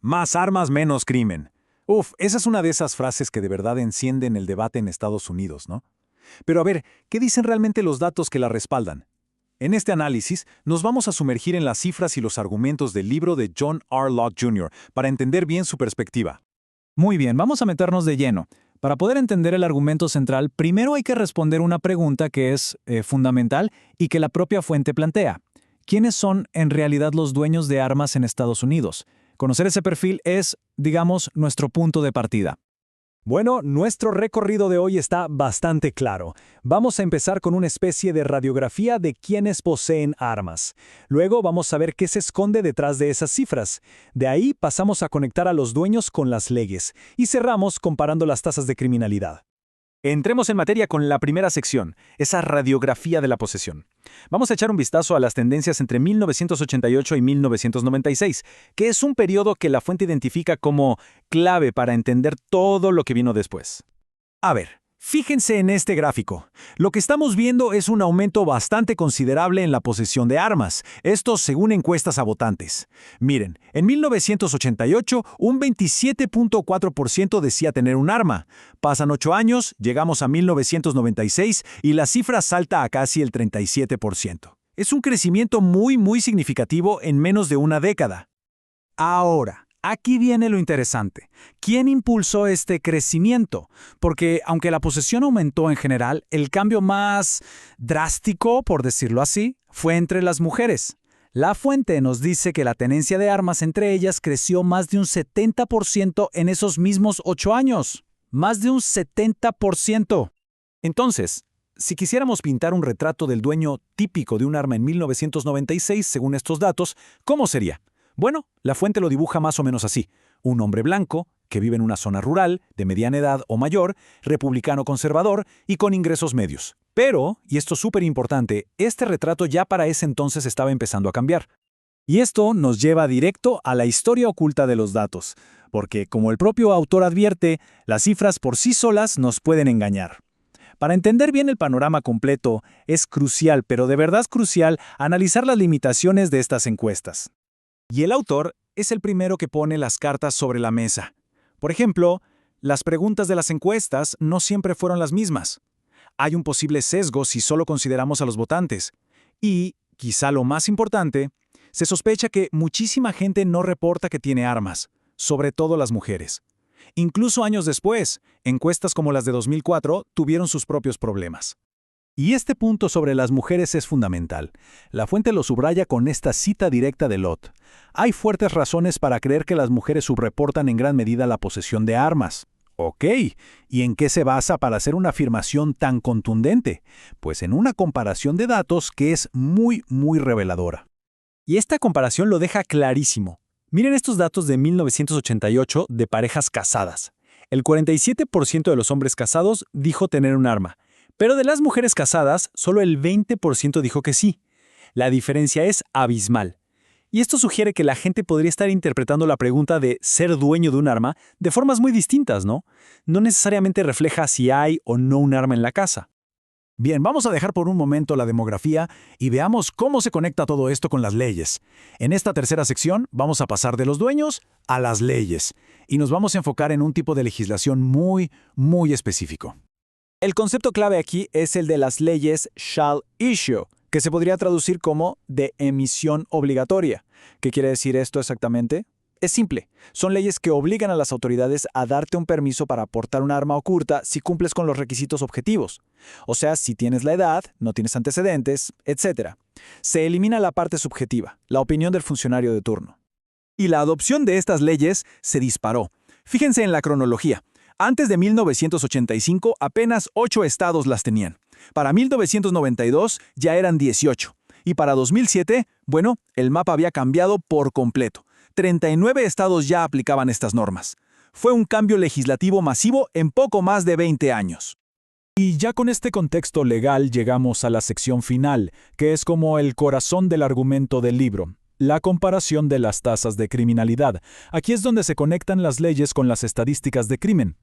Más armas, menos crimen. Uf, esa es una de esas frases que de verdad encienden el debate en Estados Unidos, ¿no? Pero a ver, ¿qué dicen realmente los datos que la respaldan? En este análisis, nos vamos a sumergir en las cifras y los argumentos del libro de John R. Locke Jr. para entender bien su perspectiva. Muy bien, vamos a meternos de lleno. Para poder entender el argumento central, primero hay que responder una pregunta que es fundamental y que la propia fuente plantea. ¿Quiénes son en realidad los dueños de armas en Estados Unidos? Conocer ese perfil es, digamos, nuestro punto de partida. Bueno, nuestro recorrido de hoy está bastante claro. Vamos a empezar con una especie de radiografía de quienes poseen armas. Luego vamos a ver qué se esconde detrás de esas cifras. De ahí pasamos a conectar a los dueños con las leyes. Y cerramos comparando las tasas de criminalidad. Entremos en materia con la primera sección, esa radiografía de la posesión. Vamos a echar un vistazo a las tendencias entre 1988 y 1996, que es un periodo que la fuente identifica como clave para entender todo lo que vino después. A ver, fíjense en este gráfico. Lo que estamos viendo es un aumento bastante considerable en la posesión de armas, esto según encuestas a votantes. Miren, en 1988 un 27.4% decía tener un arma. Pasan 8 años, llegamos a 1996 y la cifra salta a casi el 37%. Es un crecimiento muy significativo en menos de una década. Ahora, aquí viene lo interesante. ¿Quién impulsó este crecimiento? Porque aunque la posesión aumentó en general, el cambio más drástico, por decirlo así, fue entre las mujeres. La fuente nos dice que la tenencia de armas entre ellas creció más de un 70% en esos mismos 8 años. Más de un 70%. Entonces, si quisiéramos pintar un retrato del dueño típico de un arma en 1996, según estos datos, ¿cómo sería? Bueno, la fuente lo dibuja más o menos así. Un hombre blanco, que vive en una zona rural, de mediana edad o mayor, republicano conservador y con ingresos medios. Pero, y esto es súper importante, este retrato ya para ese entonces estaba empezando a cambiar. Y esto nos lleva directo a la historia oculta de los datos, porque, como el propio autor advierte, las cifras por sí solas nos pueden engañar. Para entender bien el panorama completo, es crucial, pero de verdad es crucial, analizar las limitaciones de estas encuestas. Y el autor es el primero que pone las cartas sobre la mesa. Por ejemplo, las preguntas de las encuestas no siempre fueron las mismas. Hay un posible sesgo si solo consideramos a los votantes. Y, quizá lo más importante, se sospecha que muchísima gente no reporta que tiene armas, sobre todo las mujeres. Incluso años después, encuestas como las de 2004 tuvieron sus propios problemas. Y este punto sobre las mujeres es fundamental. La fuente lo subraya con esta cita directa de Lott. Hay fuertes razones para creer que las mujeres subreportan en gran medida la posesión de armas. Ok, ¿y en qué se basa para hacer una afirmación tan contundente? Pues en una comparación de datos que es muy reveladora. Y esta comparación lo deja clarísimo. Miren estos datos de 1988 de parejas casadas. El 47% de los hombres casados dijo tener un arma. Pero de las mujeres casadas, solo el 20% dijo que sí. La diferencia es abismal. Y esto sugiere que la gente podría estar interpretando la pregunta de ser dueño de un arma de formas muy distintas, ¿no? No necesariamente refleja si hay o no un arma en la casa. Bien, vamos a dejar por un momento la demografía y veamos cómo se conecta todo esto con las leyes. En esta tercera sección vamos a pasar de los dueños a las leyes y nos vamos a enfocar en un tipo de legislación muy específico. El concepto clave aquí es el de las leyes shall issue, que se podría traducir como de emisión obligatoria. ¿Qué quiere decir esto exactamente? Es simple. Son leyes que obligan a las autoridades a darte un permiso para portar un arma oculta si cumples con los requisitos objetivos. O sea, si tienes la edad, no tienes antecedentes, etc. Se elimina la parte subjetiva, la opinión del funcionario de turno. Y la adopción de estas leyes se disparó. Fíjense en la cronología. Antes de 1985, apenas 8 estados las tenían. Para 1992 ya eran 18. Y para 2007, bueno, el mapa había cambiado por completo. 39 estados ya aplicaban estas normas. Fue un cambio legislativo masivo en poco más de 20 años. Y ya con este contexto legal llegamos a la sección final, que es como el corazón del argumento del libro. La comparación de las tasas de criminalidad. Aquí es donde se conectan las leyes con las estadísticas de crimen.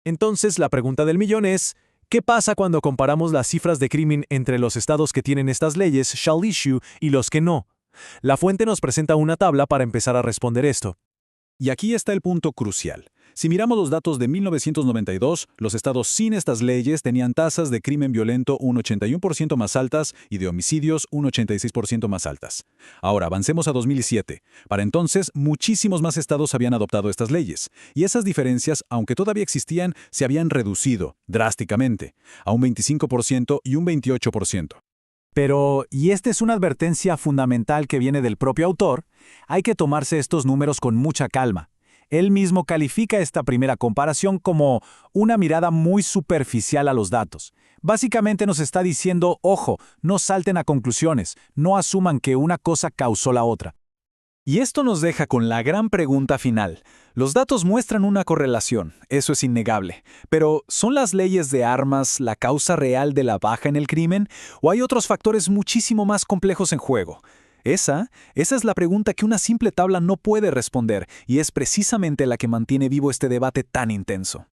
Entonces, la pregunta del millón es, ¿qué pasa cuando comparamos las cifras de crimen entre los estados que tienen estas leyes shall issue y los que no? La fuente nos presenta una tabla para empezar a responder esto. Y aquí está el punto crucial. Si miramos los datos de 1992, los estados sin estas leyes tenían tasas de crimen violento un 81% más altas y de homicidios un 86% más altas. Ahora, avancemos a 2007. Para entonces, muchísimos más estados habían adoptado estas leyes, y esas diferencias, aunque todavía existían, se habían reducido drásticamente, a un 25% y un 28%. Pero, y esta es una advertencia fundamental que viene del propio autor, hay que tomarse estos números con mucha calma. Él mismo califica esta primera comparación como una mirada muy superficial a los datos. Básicamente nos está diciendo, ojo, no salten a conclusiones, no asuman que una cosa causó la otra. Y esto nos deja con la gran pregunta final. Los datos muestran una correlación, eso es innegable. Pero, ¿son las leyes de armas la causa real de la baja en el crimen? ¿O hay otros factores muchísimo más complejos en juego? Esa es la pregunta que una simple tabla no puede responder, y es precisamente la que mantiene vivo este debate tan intenso.